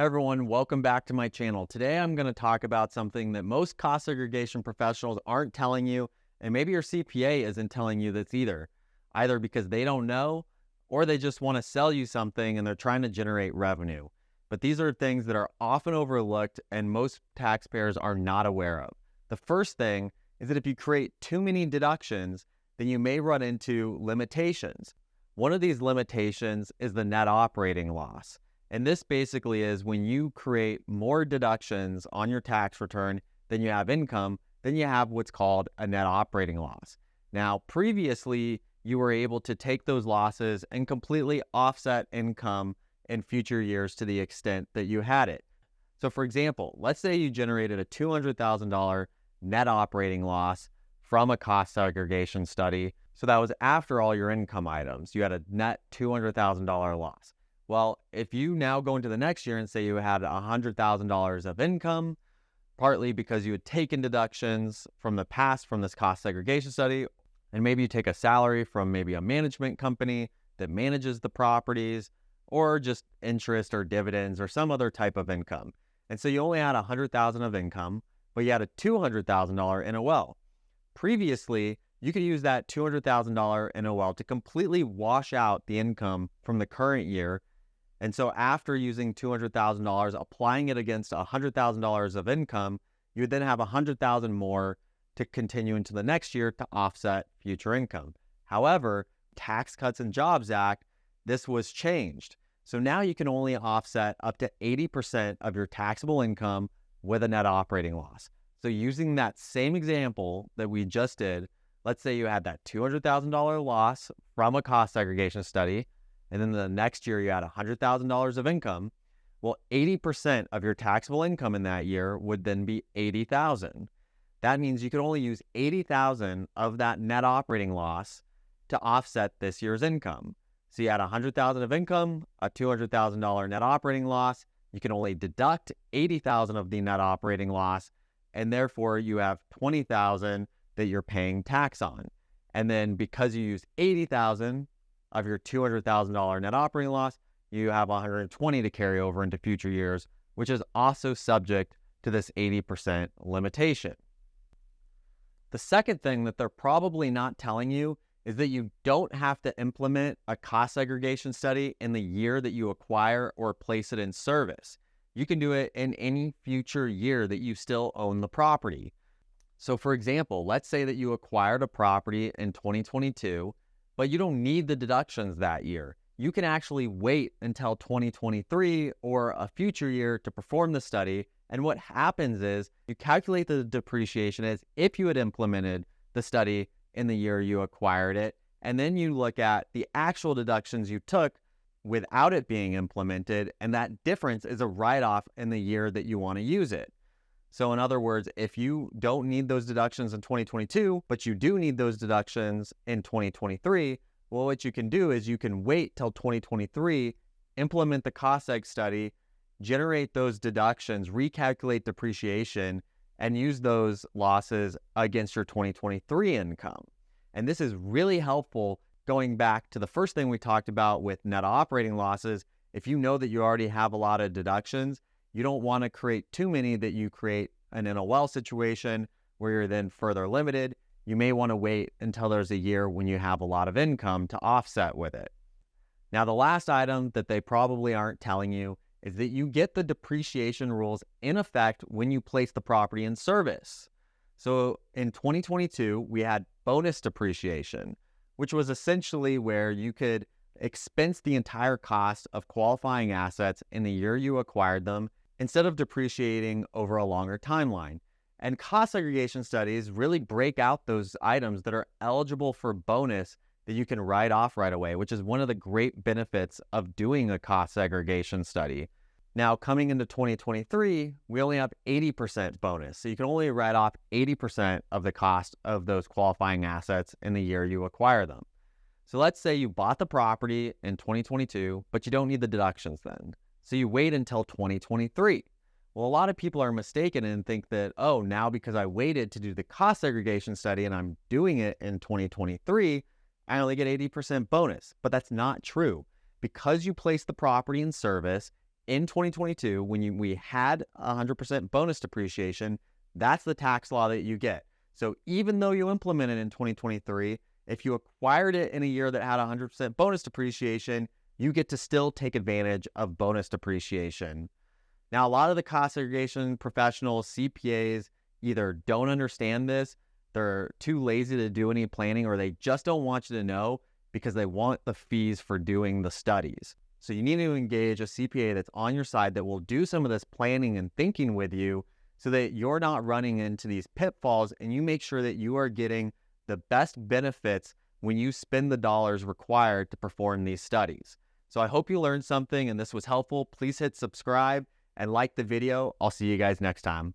Hey everyone, welcome back to my channel. Today I'm going to talk about something that most cost segregation professionals aren't telling you, and maybe your CPA isn't telling you this either because they don't know or they just want to sell you something and they're trying to generate revenue. But these are things that are often overlooked and most taxpayers are not aware of. The first thing is that if you create too many deductions, then you may run into limitations. One of these limitations is the net operating loss. And this basically is when you create more deductions on your tax return than you have income, then you have what's called a net operating loss. Now, previously, you were able to take those losses and completely offset income in future years to the extent that you had it. So for example, let's say you generated a $200,000 net operating loss from a cost segregation study. So that was after all your income items. You had a net $200,000 loss. Well, if you now go into the next year and say you had $100,000 of income, partly because you had taken deductions from the past from this cost segregation study, and maybe you take a salary from maybe a management company that manages the properties, or just interest or dividends or some other type of income. And so you only had $100,000 of income, but you had a $200,000 NOL. Previously, you could use that $200,000 NOL to completely wash out the income from the current year. And so after using $200,000, applying it against $100,000 of income, you would then have $100,000 more to continue into the next year to offset future income. However, Tax Cuts and Jobs Act, this was changed. So now you can only offset up to 80% of your taxable income with a net operating loss. So using that same example that we just did, let's say you had that $200,000 loss from a cost segregation study, and then the next year you had $100,000 of income. Well, 80% of your taxable income in that year would then be $80,000. That means you could only use $80,000 of that net operating loss to offset this year's income. So you had $100,000 of income, a $200,000 net operating loss. You can only deduct $80,000 of the net operating loss, and therefore you have $20,000 that you're paying tax on. And then because you used $80,000 of your $200,000 net operating loss, you have $120,000 to carry over into future years, which is also subject to this 80% limitation. The second thing that they're probably not telling you is that you don't have to implement a cost segregation study in the year that you acquire or place it in service. You can do it in any future year that you still own the property. So for example, let's say that you acquired a property in 2022, but you don't need the deductions that year. You can actually wait until 2023 or a future year to perform the study. And what happens is you calculate the depreciation as if you had implemented the study in the year you acquired it. And then you look at the actual deductions you took without it being implemented. And that difference is a write-off in the year that you want to use it. So in other words, if you don't need those deductions in 2022, but you do need those deductions in 2023, well, what you can do is you can wait till 2023, implement the cost seg study, generate those deductions, recalculate depreciation, and use those losses against your 2023 income. And this is really helpful going back to the first thing we talked about with net operating losses. If you know that you already have a lot of deductions, you don't want to create too many that you create an NOL situation where you're then further limited. You may want to wait until there's a year when you have a lot of income to offset with it. Now, the last item that they probably aren't telling you is that you get the depreciation rules in effect when you place the property in service. So in 2022, we had bonus depreciation, which was essentially where you could expense the entire cost of qualifying assets in the year you acquired them instead of depreciating over a longer timeline. And cost segregation studies really break out those items that are eligible for bonus that you can write off right away, which is one of the great benefits of doing a cost segregation study. Now, coming into 2023, we only have 80% bonus. So you can only write off 80% of the cost of those qualifying assets in the year you acquire them. So let's say you bought the property in 2022, but you don't need the deductions then. So you wait until 2023. Well, a lot of people are mistaken and think that, oh, now because I waited to do the cost segregation study and I'm doing it in 2023, I only get 80% bonus. But that's not true. Because you place the property in service In 2022, when we had 100% bonus depreciation, that's the tax law that you get. So even though you implemented in 2023, if you acquired it in a year that had 100% bonus depreciation, you get to still take advantage of bonus depreciation. Now, a lot of the cost segregation professionals, CPAs, either don't understand this, they're too lazy to do any planning, or they just don't want you to know because they want the fees for doing the studies. So you need to engage a CPA that's on your side that will do some of this planning and thinking with you so that you're not running into these pitfalls, and you make sure that you are getting the best benefits when you spend the dollars required to perform these studies. So I hope you learned something and this was helpful. Please hit subscribe and like the video. I'll see you guys next time.